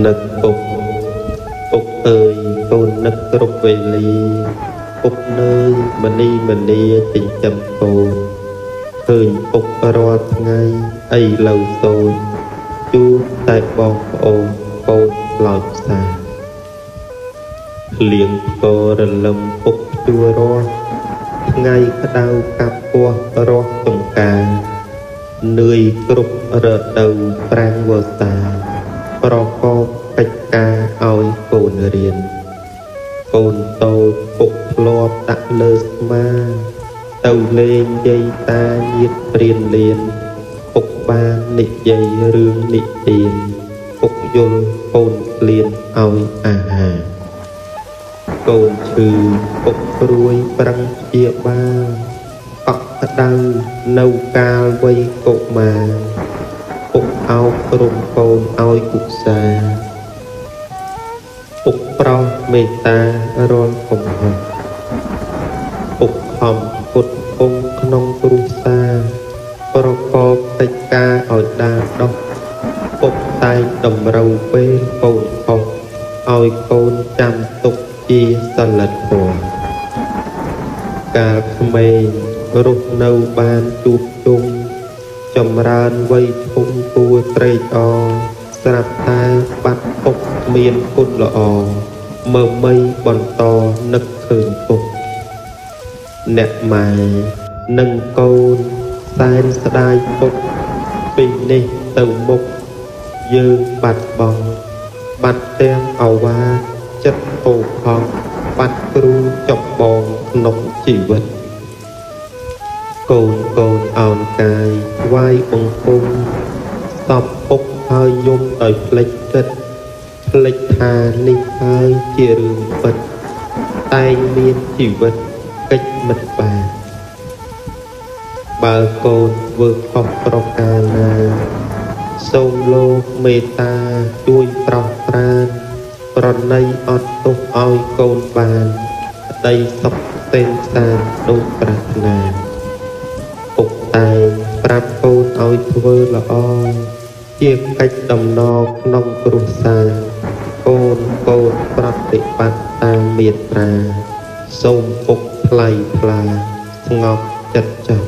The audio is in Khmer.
នឹកពុកពុកអើយកូននឹកគ្រប់វេលាពុកនើយមនីមនីចិញ្ចឹមកូនឃើញពុករាល់ថ្ងៃអីឡូវសូចជួបតែបងប្អូនកូនឡោចផ្សាលៀងផ្គររលឹមពុកជួររាស់ថ្ងៃក្តៅកាប់ពោះរាស់ចង្ការនឿយគ្រប់រដូវប្រាំងវស្សាប្រកបកិច្ចការឲ្យកូនរៀនកូនតូចពុកធ្លាប់ដាក់លើស្មាទៅលេងយាយតាញាតិព្រានលៀនពុកបាននិយាយរឿងនិទានពុកយល់កូនក្លៀនឲ្យអាហារកូនឈឺពុកព្រួយប្រឹងព្យាបាលកក់ក្ដៅនៅកាលវ័យកុមារពុកអោបរំកូនឲ្យឧស្សាហ៍ពុកប្រោសមេត្តារាល់កំហុសពុកខំពុតពងក្នុងគ្រួសារប្រកបកិច្ចការឲ្យដាដោះពុកតែងតម្រូវពេលកូនខុសឲ្យកូនចាំទុកជាសិលធម៌កាលក្មេងរស់នៅបានជួបជុំចម្រើនវ័យធំគួរត្រេកអរស្រាប់តែបាត់ពុកមានគុណល្អមើលមីបន្តនឹកឃើញពុកអ្នកម៉ែនិងកូនសែនស្ដាយពុកពីនេះទៅមុខយើងបាត់បង់បាត់ទាំងអវាចិត្តហូរហង់បាត់គ្រូចំបងក្នុងជីវិតកូនកូនអោនកាយថ្វាយបង្គំសពពុកហើយយំដោយភ្លេចចិត្តភ្លេចថានេះហើយជារឿងពិតតែងមានជីវិតកិច្ចមិត្តបានបើកូនធ្វើខុសប្រការណាសូមលោកមេត្តាជួយប្រោសប្រានប្រណីអត់ទោសឲ្យកូនបានក្តីសុខសេនសានដូចប្រាថ្នាពុកតែប្រាប់កូនឲ្យធ្វើល្អជាកិច្ចដំណរក្នុងគ្រួសារកូនកូនប្រតិបត្តិតាមមេត្តាសូមពុកថ្លៃថ្លាស្ងប់ចិត្តចុះ